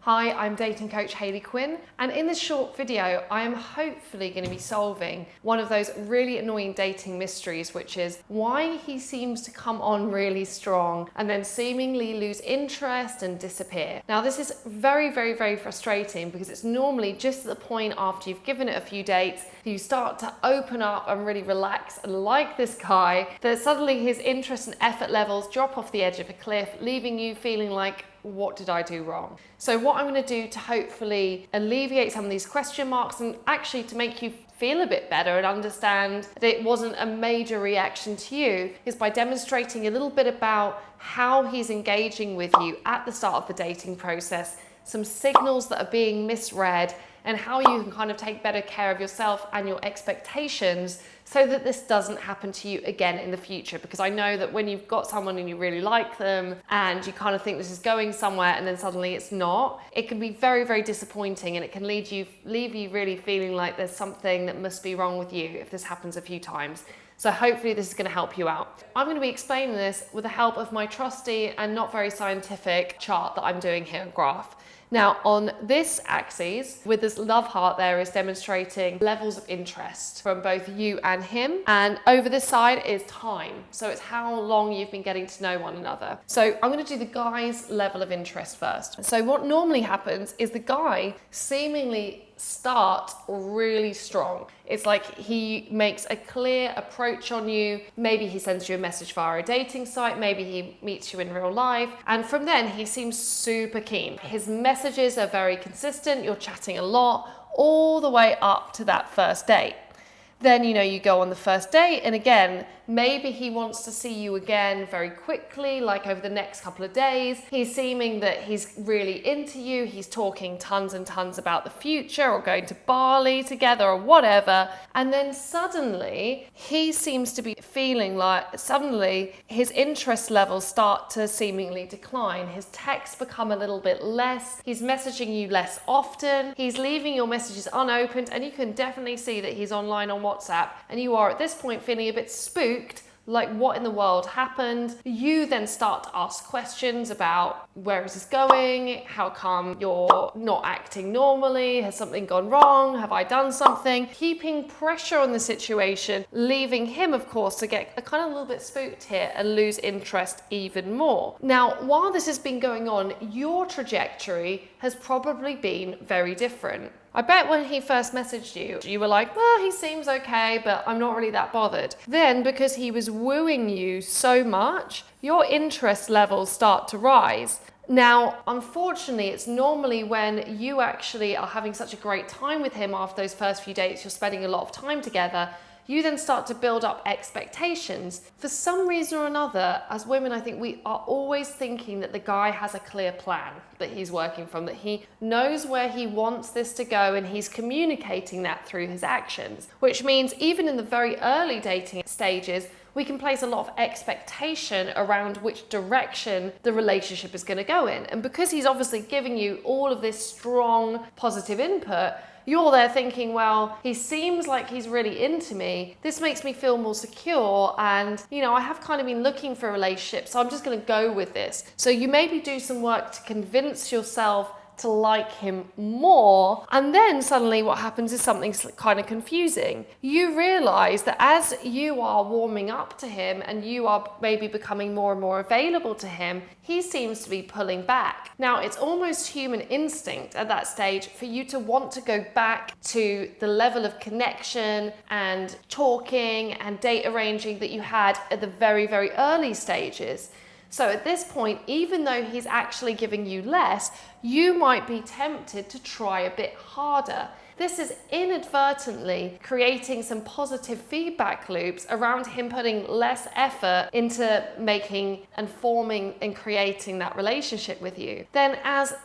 Hi, I'm dating coach Hayley Quinn, and in this short video, I am hopefully going to be solving one of those really annoying dating mysteries, which is why he seems to come on really strong and then seemingly lose interest and disappear. Now, this is very, very, very frustrating because it's normally just at the point after you've given it a few dates, you start to open up and really relax and like this guy, that suddenly his interest and effort levels drop off the edge of a cliff, leaving you feeling like, what did I do wrong? So what I'm going to do to hopefully alleviate some of these question marks and actually to make you feel a bit better and understand that it wasn't a major reaction to you is by demonstrating a little bit about how he's engaging with you at the start of the dating process, some signals that are being misread, and how you can kind of take better care of yourself and your expectations so that this doesn't happen to you again in the future. Because I know that when you've got someone and you really like them and you kind of think this is going somewhere and then suddenly it's not, it can be very, very disappointing, and it can leave you really feeling like there's something that must be wrong with you if this happens a few times. So hopefully this is going to help you out. I'm going to be explaining this with the help of my trusty and not very scientific chart that I'm doing here, graph. Now, on this axis, with this love heart there, is demonstrating levels of interest from both you and him. And over this side is time. So it's how long you've been getting to know one another. So I'm going to do the guy's level of interest first. So what normally happens is the guy seemingly start really strong. It's like he makes a clear approach on you. Maybe he sends you a message via a dating site. Maybe he meets you in real life. And from then he seems super keen. His messages are very consistent. You're chatting a lot all the way up to that first date. Then, you go on the first date, and again, maybe he wants to see you again very quickly, like over the next couple of days. He's seeming that he's really into you. He's talking tons and tons about the future or going to Bali together or whatever. And then suddenly he seems to be feeling like suddenly his interest levels start to seemingly decline. His texts become a little bit less. He's messaging you less often. He's leaving your messages unopened, and you can definitely see that he's online on WhatsApp, and you are at this point feeling a bit spooked, like what in the world happened. You then start to ask questions about where is this going? How come you're not acting normally? Has something gone wrong? Have I done something? Keeping pressure on the situation, leaving him, of course, to get a kind of a little bit spooked here and lose interest even more. Now, while this has been going on, your trajectory has probably been very different. I bet when he first messaged you, you were like, well, he seems okay, but I'm not really that bothered. Then, because he was wooing you so much, your interest levels start to rise. Now, unfortunately, it's normally when you actually are having such a great time with him after those first few dates, you're spending a lot of time together, you then start to build up expectations. For some reason or another, as women, I think we are always thinking that the guy has a clear plan that he's working from, that he knows where he wants this to go, and he's communicating that through his actions, which means even in the very early dating stages, we can place a lot of expectation around which direction the relationship is going to go in. And because he's obviously giving you all of this strong positive input, you're there thinking, well, he seems like he's really into me. This makes me feel more secure. And, I have kind of been looking for a relationship, so I'm just going to go with this. So you maybe do some work to convince yourself to like him more, and then suddenly what happens is something kind of confusing. You realize that as you are warming up to him and you are maybe becoming more and more available to him, he seems to be pulling back. Now, it's almost human instinct at that stage for you to want to go back to the level of connection and talking and date arranging that you had at the very, very early stages. So at this point, even though he's actually giving you less, you might be tempted to try a bit harder. This is inadvertently creating some positive feedback loops around him putting less effort into making and forming and creating that relationship with you. Then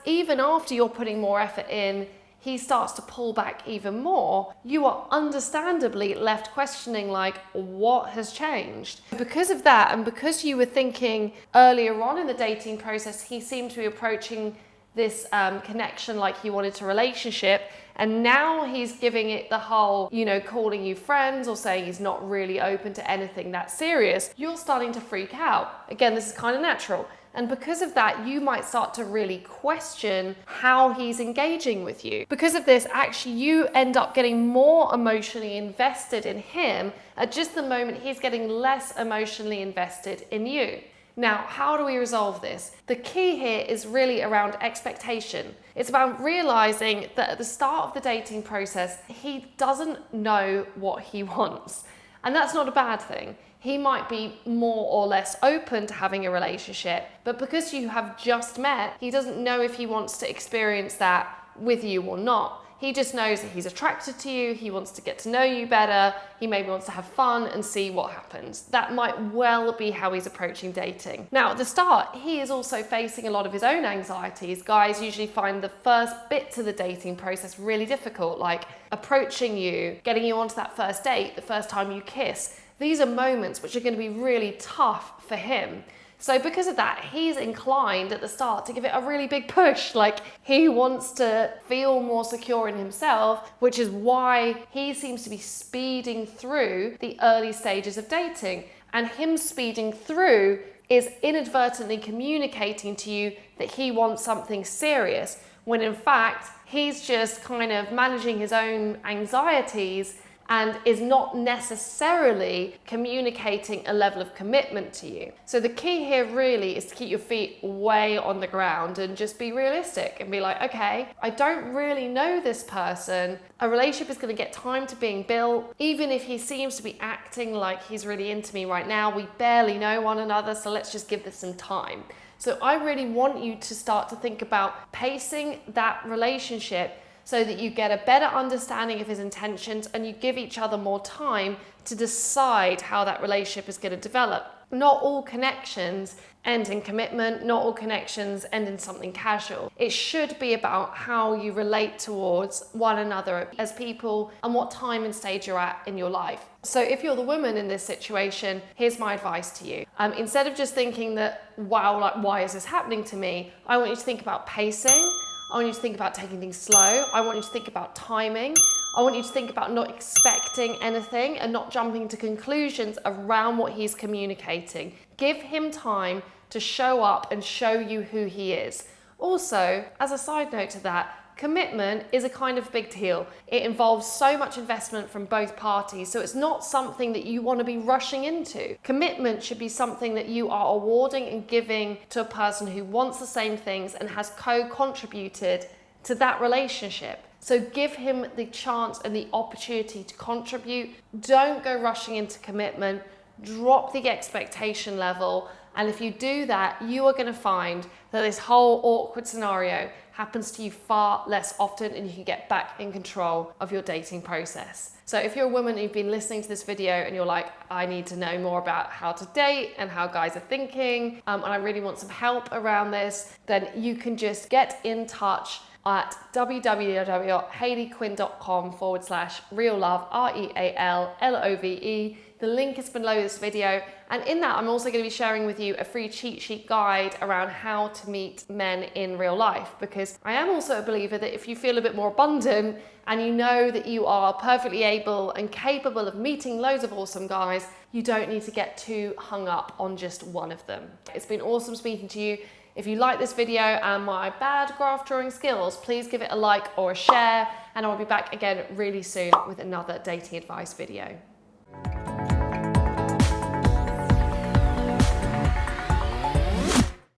even after you're putting more effort in, he starts to pull back even more, you are understandably left questioning, like, what has changed? Because of that, and because you were thinking earlier on in the dating process, he seemed to be approaching this connection like he wanted a relationship, and now he's giving it the whole, calling you friends or saying he's not really open to anything that serious, you're starting to freak out. Again, this is kind of natural. And because of that, you might start to really question how he's engaging with you. Because of this, actually, you end up getting more emotionally invested in him at just the moment he's getting less emotionally invested in you. Now, how do we resolve this? The key here is really around expectation. It's about realizing that at the start of the dating process, he doesn't know what he wants. And that's not a bad thing. He might be more or less open to having a relationship, but because you have just met, he doesn't know if he wants to experience that with you or not. He just knows that he's attracted to you, he wants to get to know you better, he maybe wants to have fun and see what happens. That might well be how he's approaching dating. Now, at the start, he is also facing a lot of his own anxieties. Guys usually find the first bit to the dating process really difficult, like approaching you, getting you onto that first date, the first time you kiss. These are moments which are going to be really tough for him. So because of that, he's inclined at the start to give it a really big push. Like, he wants to feel more secure in himself, which is why he seems to be speeding through the early stages of dating. And him speeding through is inadvertently communicating to you that he wants something serious, when in fact, he's just kind of managing his own anxieties and is not necessarily communicating a level of commitment to you. So the key here really is to keep your feet way on the ground and just be realistic and be like, okay, I don't really know this person. A relationship is going to get time to being built. Even if he seems to be acting like he's really into me right now, we barely know one another, so let's just give this some time. So I really want you to start to think about pacing that relationship so that you get a better understanding of his intentions and you give each other more time to decide how that relationship is going to develop. Not all connections end in commitment, not all connections end in something casual. It should be about how you relate towards one another as people and what time and stage you're at in your life. So if you're the woman in this situation, here's my advice to you. Instead of just thinking that, wow, like, why is this happening to me? I want you to think about pacing. I want you to think about taking things slow. I want you to think about timing. I want you to think about not expecting anything and not jumping to conclusions around what he's communicating. Give him time to show up and show you who he is. Also, as a side note to that, commitment is a kind of big deal. It involves so much investment from both parties, so it's not something that you want to be rushing into. Commitment should be something that you are awarding and giving to a person who wants the same things and has co-contributed to that relationship. So give him the chance and the opportunity to contribute. Don't go rushing into commitment. Drop the expectation level. And if you do that, you are going to find that this whole awkward scenario happens to you far less often and you can get back in control of your dating process. So if you're a woman and you've been listening to this video and you're like, I need to know more about how to date and how guys are thinking, and I really want some help around this, then you can just get in touch at www.hayleyquinn.com/reallove, REALLOVE. The link is below this video. And in that, I'm also going to be sharing with you a free cheat sheet guide around how to meet men in real life, because I am also a believer that if you feel a bit more abundant and you know that you are perfectly able and capable of meeting loads of awesome guys, you don't need to get too hung up on just one of them. It's been awesome speaking to you. If you like this video and my bad graph drawing skills, please give it a like or a share, and I'll be back again really soon with another dating advice video.